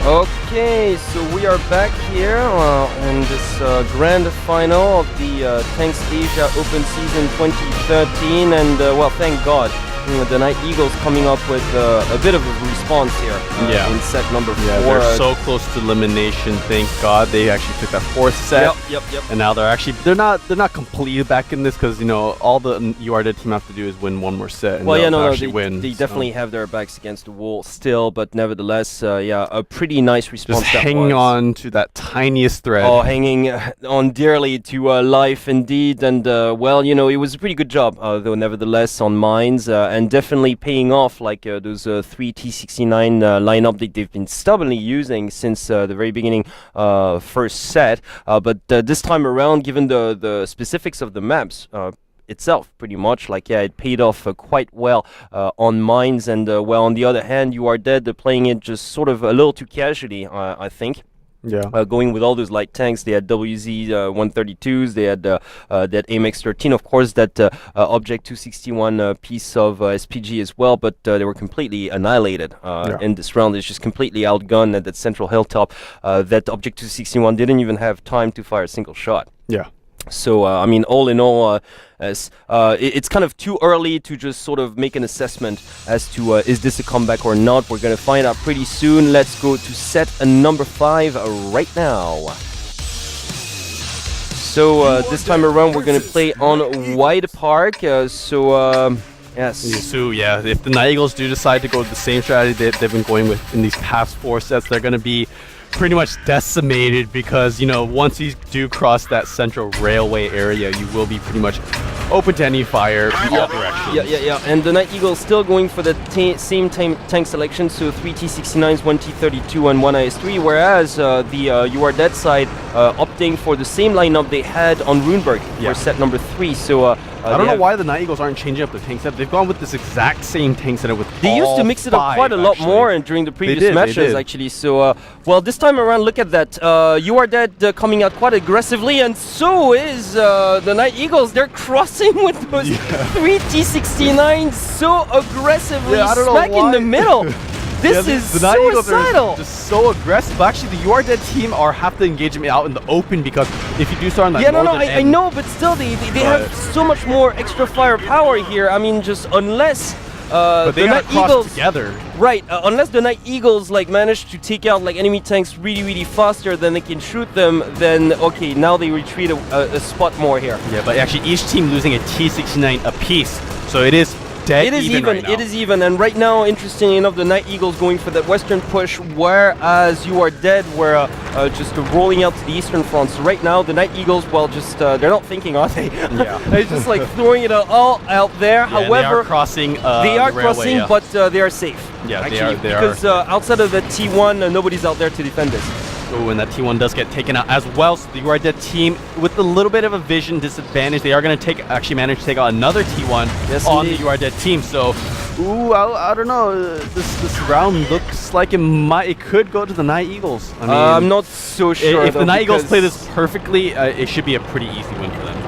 Okay, so we are back here in this grand final of the TanksAsia Open Season 2013, and well, thank God, the Night Eagles coming up with a bit of a response here in set number 4. Yeah, they're so close to elimination. Thank God they actually took that 4th set. Yep. And now they're not completely back in this because all the URD team have to do is win one more set. And they definitely have their backs against the wall still, but nevertheless, a pretty nice response. Just hanging on to that tiniest thread. Oh, hanging on dearly to life indeed, and well, it was a pretty good job, though nevertheless on mines, and definitely paying off, like those 3 T69 lineup that they've been stubbornly using since the very beginning, first set, but this time around, given the specifics of the maps itself, pretty much, it paid off quite well on mines, and well, on the other hand, you are dead playing it just sort of a little too casually, I think. Yeah. Going with all those light tanks, they had WZ 132s, they had that AMX 13, of course, that Object 261 piece of SPG as well, but they were completely annihilated in this round. It's just completely outgunned at that central hilltop. That Object 261 didn't even have time to fire a single shot. Yeah. So, I mean, all in all, it's kind of too early to just sort of make an assessment as to is this a comeback or not. We're going to find out pretty soon. Let's go to set number 5 right now. So, this time around, we're going to play on Wide Park. Yes. So, yeah, if the Night Eagles do decide to go with the same strategy they've been going with in these past 4 sets, they're going to be pretty much decimated because, once you do cross that central railway area, you will be pretty much open to any fire from all directions. Yeah. And the Night Eagles still going for the same tank selection, so 3 T69s, 1 T32, and 1 IS-3, whereas the You Are Dead side opting for the same lineup they had on Runeberg for set number 3. So I don't know why the Night Eagles aren't changing up the tank setup. They've gone with this exact same tank setup with They used to mix it up quite a lot more during the previous matches, actually. So, well, this time around, look at that. You Are Dead coming out quite aggressively, and so is the Night Eagles. They're crossing with those 3 T69s so aggressively, smack in the middle. This is the Night Eagles suicidal. are just so aggressive. But actually, the You Are Dead team have to engage them out in the open because if you do start on that northern end, I know, but still, they have so much more extra firepower here. I mean, just unless but they the Night Eagles together, right? Unless the Night Eagles manage to take out enemy tanks really faster than they can shoot them, then okay, now they retreat a spot more here. Yeah, but actually, each team losing a T69 apiece, so it is. It is even, and right now, interestingly enough, the Night Eagles going for that western push, whereas You Are Dead were just rolling out to the eastern front. So right now, the Night Eagles, well, just they're not thinking, are they? Yeah. They're just throwing it all out there. Yeah, however, they are crossing. But they are safe. Yeah, actually, they are. Because outside of the T1, nobody's out there to defend this. Oh, and that T1 does get taken out as well. So the You Are Dead team, with a little bit of a vision disadvantage, they are going to actually manage to take out another T1 on the You Are Dead team. So, I don't know. This round looks like it could go to the Night Eagles. I mean, I'm not so sure. If the Night Eagles play this perfectly, it should be a pretty easy win for them.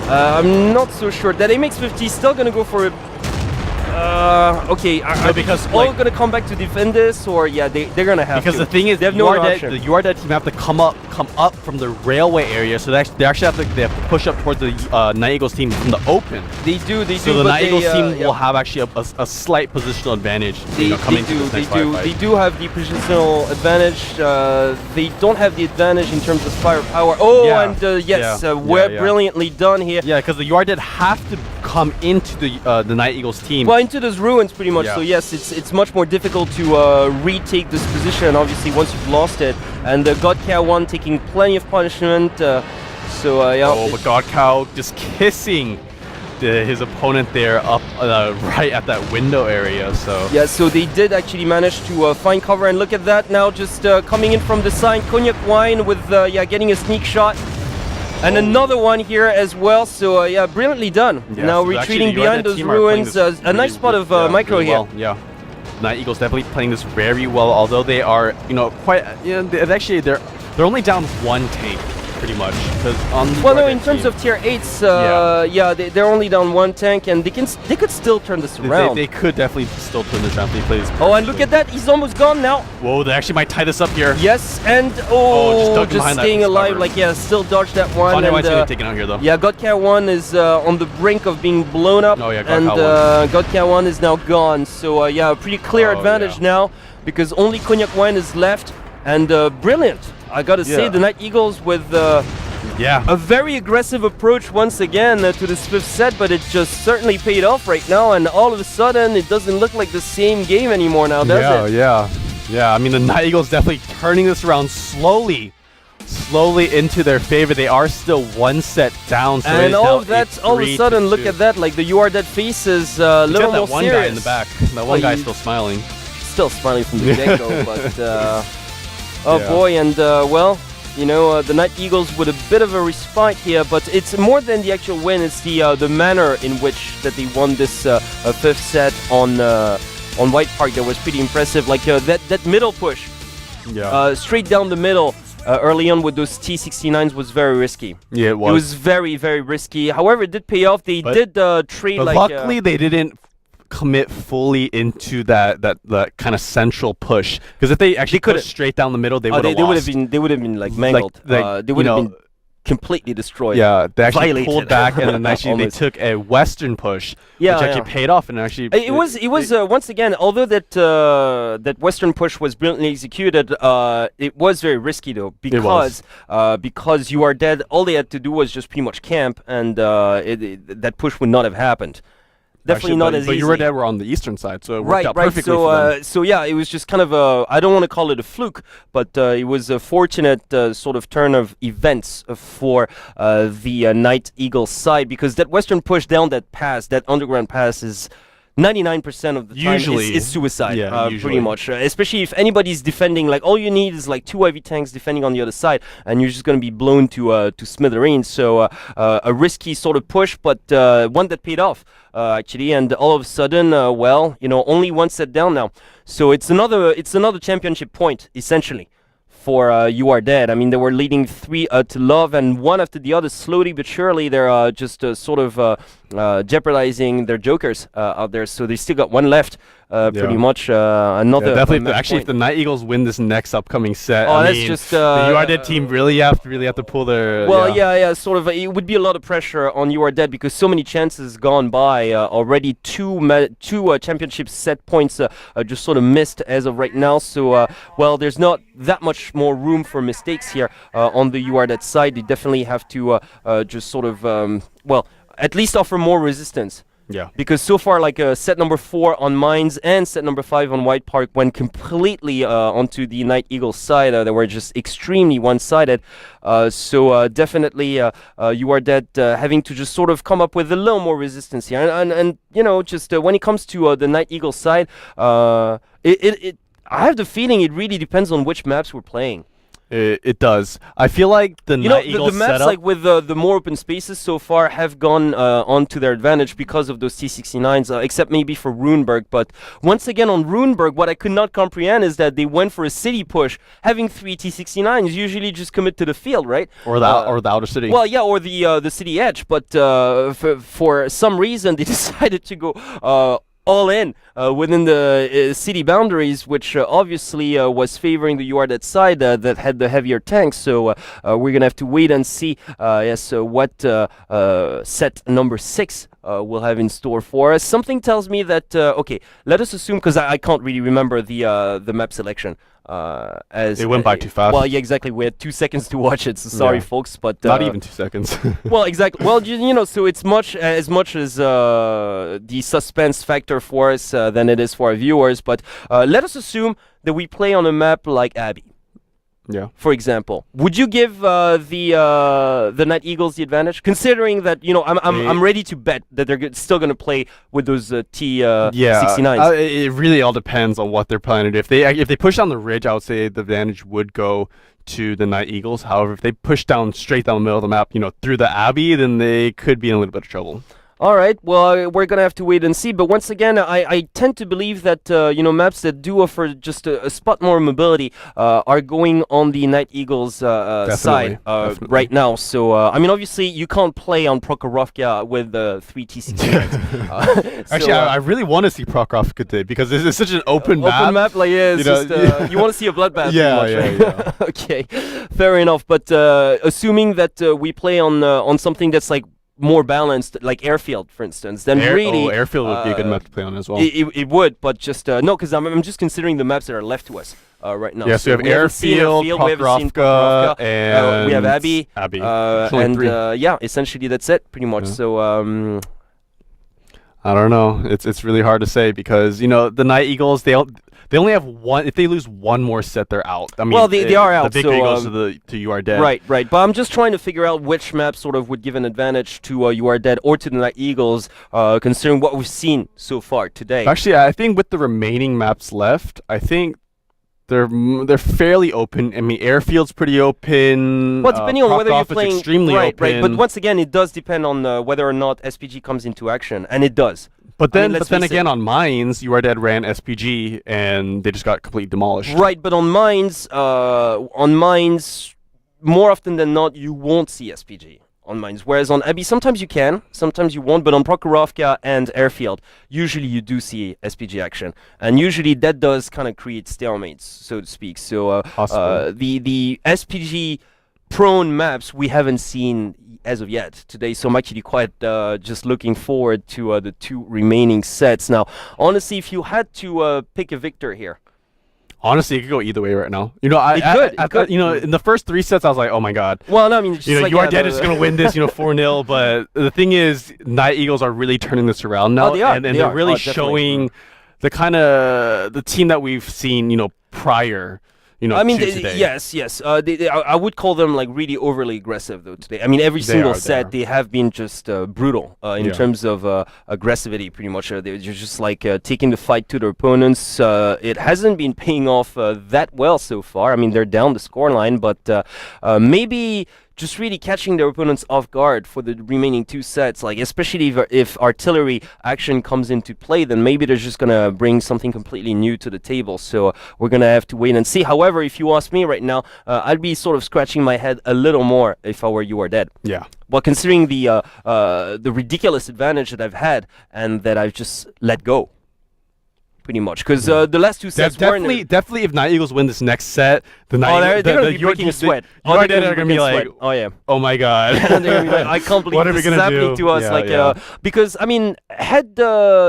I'm not so sure. That AMX-50 is still going to go for it. Okay, are because all going to come back to defend this, or they're going to have because to. The thing is, they have no option. The You Are Dead team have to come up from the railway area, so they actually have to push up towards the Night Eagles team from the open. They do. So the Night Eagles team will have actually a slight positional advantage. They do have the positional advantage. They don't have the advantage in terms of firepower. Brilliantly done here. Yeah, because the You Are Dead have to come into the Night Eagles team. Well, into those ruins, pretty much. So yes, it's much more difficult to retake this position. Obviously, once you've lost it, and the God Cow one taking plenty of punishment. Oh, but God Cow just kissing his opponent there up right at that window area. So yeah, so they did actually manage to find cover, and look at that now, just coming in from the side, Cognac Wine with getting a sneak shot. And another one here as well, so brilliantly done. Yeah, now so retreating behind those ruins, a nice spot of Micro here. Well, yeah, Night Eagles definitely playing this very well, although they are, quite, actually they're only down one tank pretty much. Because on the well, no, in terms of tier 8s, yeah, they're only down 1 tank, and they could still turn this around. They could definitely still turn this around if they play this. Oh, and look at that, he's almost gone now. Whoa, they actually might tie this up here. Yes, and just staying alive, like, yeah, still dodge that one. White's gonna take it out here, though. Yeah, Godcat 1 is on the brink of being blown up. Oh, yeah, and Godcat 1 is now gone. So, yeah, a pretty clear advantage now, because only Cognac Wine is left. And brilliant, I gotta say, the Night Eagles with a very aggressive approach once again to this 5th set, but it just certainly paid off right now, and all of a sudden it doesn't look like the same game anymore now, does it? Yeah, I mean, the Night Eagles definitely turning this around slowly into their favor. They are still 1 set down. So and all of that, all of a sudden, look at that, like the You Are Dead face is a little more serious. That one guy in the back, that one guy's still smiling. Still smiling from the get-go, but... Oh boy, and well, you know, the Night Eagles with a bit of a respite here, but it's more than the actual win. It's the manner in which that they won this 5th set on White Park that was pretty impressive. Like that middle push, straight down the middle early on with those T69s was very risky. Yeah, it was. It was very, very risky. However, it did pay off. They did trade but like. Luckily, they didn't commit fully into that kind of central push, because if they actually pushed straight down the middle, they would have lost. They would have been like mangled. They would have been completely destroyed. Yeah, they actually pulled back, and then actually they took a Western push, which actually paid off, and actually it was once again, although that Western push was brilliantly executed, it was very risky though, because You Are Dead, all they had to do was just pretty much camp, and that push would not have happened. Definitely not as easy. But You Are Dead were on the eastern side, so it worked out perfectly for them. So yeah, it was just kind of a, I don't want to call it a fluke, but it was a fortunate sort of turn of events for the Night Eagle side, because that Western push down that pass, that underground pass, is 99% of the time is suicide, pretty much. Especially if anybody's defending, like all you need is like 2 heavy tanks defending on the other side, and you're just going to be blown to smithereens. So a risky sort of push, but one that paid off actually. And all of a sudden, well, you know, only 1 set down now. So it's another championship point essentially for You Are Dead. I mean, they were leading 3 to love, and one after the other, slowly but surely, they're just sort of jeopardizing their jokers out there. So they still got 1 left, pretty much. Another definitely. Actually, if the Night Eagles win this next upcoming set, I mean, that's just the You Are Dead team really have to pull their. Well, sort of. It would be a lot of pressure on You Are Dead, because so many chances gone by already. Two championship set points just sort of missed as of right now. So well, there's not that much more room for mistakes here on the You Are Dead side. They definitely have to just sort of well, at least offer more resistance. Yeah. Because so far, like set number 4 on Mines and set number 5 on White Park went completely onto the Night Eagle side. They were just extremely one-sided. So definitely You Are Dead having to just sort of come up with a little more resistance here. And you know, just when it comes to the Night Eagle side, I have the feeling it really depends on which maps we're playing. It does. I feel like the Night Eagle the maps setup, like with the more open spaces so far have gone on to their advantage because of those T69s, except maybe for Runeberg. But once again on Runeberg, what I could not comprehend is that they went for a city push, having 3 T69s. Usually just commit to the field, right? Or the outer city. Well, yeah, or the city edge. But for some reason they decided to go all in within the city boundaries, which obviously was favoring the You Are Dead side that had the heavier tanks. So we're gonna have to wait and see what set number 6 will have in store for us. Something tells me that okay, let us assume, because I can't really remember the map selection. As it went by too fast. Well, yeah, exactly. We had 2 seconds to watch it. So sorry, folks, but not even 2 seconds. Well, exactly. Well, you know, so it's as much as the suspense factor for us than it is for our viewers. But let us assume that we play on a map like Abbey. Yeah. For example, would you give the Night Eagles the advantage, considering that, you know, I'm ready to bet that they're still going to play with those T69s? It really all depends on what they're planning to do. If they push down the ridge, I would say the advantage would go to the Night Eagles. However, if they push down straight down the middle of the map, you know, through the Abbey, then they could be in a little bit of trouble. All right. Well, we're gonna have to wait and see. But once again, I tend to believe that maps that do offer just a spot more mobility are going on the Night Eagles side Definitely. right now. So I mean, obviously, you can't play on Prokhorovka with 3 T60. Actually, I really want to see Prokhorovka today because this is such an open map. Open map, like yeah, it's just, you want to see a bloodbath. Yeah. Okay, fair enough. But assuming that we play on something that's like more balanced, like Airfield, for instance, then really Airfield would be a good map to play on as well. It would, but just no, because I'm just considering the maps that are left to us right now. Yeah, so we have Airfield, Prokhorovka, and we have Abbey. And yeah, essentially that's it, pretty much. Yeah. So I don't know. It's really hard to say because the Night Eagles they only have one. If they lose one more set, they're out. I mean, well, they are out. The victory goes to You Are Dead. Right. But I'm just trying to figure out which map sort of would give an advantage to You Are Dead or to the Night Eagles, considering what we've seen so far today. Actually, I think with the remaining maps left, I think they're fairly open. I mean, Airfield's pretty open. Well, depending on whether you're Prokhorov's playing extremely right. open. But once again, it does depend on whether or not SPG comes into action, and it does. But then, again, on Mines, You Are Dead ran SPG, and they just got completely demolished. Right, but on Mines, more often than not, you won't see SPG on Mines. Whereas on Abbey, sometimes you can, sometimes you won't. But on Prokhorovka and Airfield, usually you do see SPG action, and usually that does kind of create stalemates, so to speak. So the SPG prone maps we haven't seen as of yet today, so I'm actually quite just looking forward to the 2 remaining sets. Now, honestly, if you had to pick a victor here, honestly, it could go either way right now. It could. In the first 3 sets, I was like, oh my god. Well, no, I mean, just like, You Are Dead is going to win this, 4-0. But the thing is, Night Eagles are really turning this around now, and they're really showing the kind of the team that we've seen, prior. I mean, to today. yes. I would call them like really overly aggressive though today. I mean, every single set they have been just brutal in terms of aggressivity. Pretty much, they're just like taking the fight to their opponents. It hasn't been paying off that well so far. I mean, they're down the scoreline, but maybe just really catching their opponents off guard for the remaining 2 sets, like especially if artillery action comes into play, then maybe they're just gonna bring something completely new to the table. So we're gonna have to wait and see. However, if you ask me right now, I'd be sort of scratching my head a little more if I were You Are Dead. Yeah. Well, considering the ridiculous advantage that I've had and that I've just let go. Pretty much, because the last 2 sets definitely if Night Eagles win this next set, the Night they're going to be breaking a sweat. You Are Dead are going to be like, oh yeah, oh my god, and they're gonna be like, I can't believe what are we this is gonna happening do? to us. Because I mean, had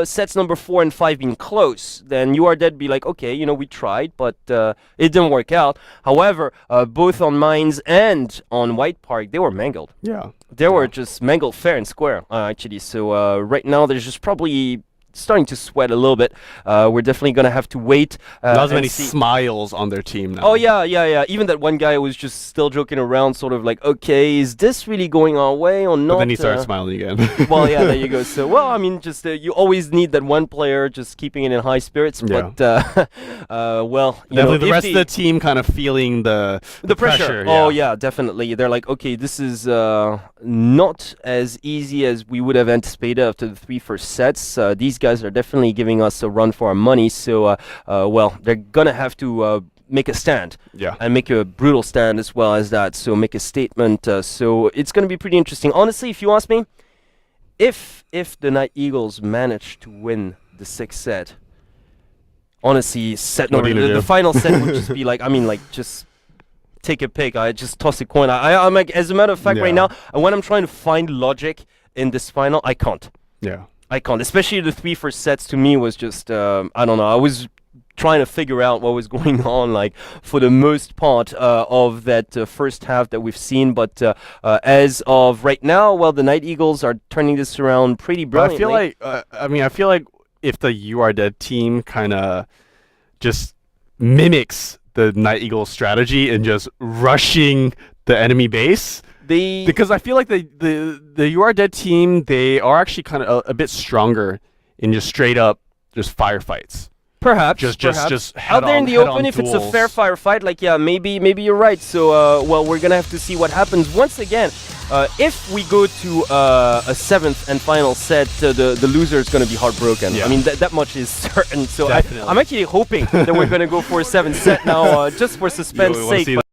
sets number 4 and 5 been close, then You Are Dead be like, okay, we tried, but it didn't work out. However, both on Mines and on White Park, they were mangled. Yeah, they were just mangled fair and square, actually. So right now, there's just probably starting to sweat a little bit. We're definitely gonna have to wait. Not as many smiles on their team now. Oh yeah. Even that one guy was just still joking around, sort of like, okay, is this really going our way or not? But then he started smiling again. Well, yeah, there you go. So, well, I mean, just you always need that one player just keeping it in high spirits. Yeah. But well, definitely the rest of the team kind of feeling the pressure. Yeah. Oh yeah, definitely. They're like, okay, this is not as easy as we would have anticipated after the 3 first sets. These guys are definitely giving us a run for our money. So, well, they're gonna have to make a stand, and make a brutal stand as well as that. So make a statement. So it's gonna be pretty interesting. Honestly, if you ask me, if the Night Eagles manage to win the 6th set, honestly, the final set would just be like, I mean, like just take a pick. I just toss a coin. I'm like, as a matter of fact, right now, when I'm trying to find logic in this final, I can't. Yeah. I can't. Especially the 3 first sets to me was just, I don't know. I was trying to figure out what was going on, like, for the most part of that first half that we've seen. But as of right now, well, the Night Eagles are turning this around pretty brilliantly. I feel like if the You Are Dead team kind of just mimics the Night Eagles strategy and just rushing the enemy base, because I feel like the You Are Dead team, they are actually kind of a bit stronger in just straight up just firefights. Perhaps just out there in the open, if it's a fair firefight, like maybe you're right. So well, we're gonna have to see what happens. Once again, if we go to a seventh and final set, the loser is going to be heartbroken. Yeah. I mean, that much is certain. So Definitely. I'm actually hoping that we're going to go for a seventh set now, just for suspense We wanna sake. see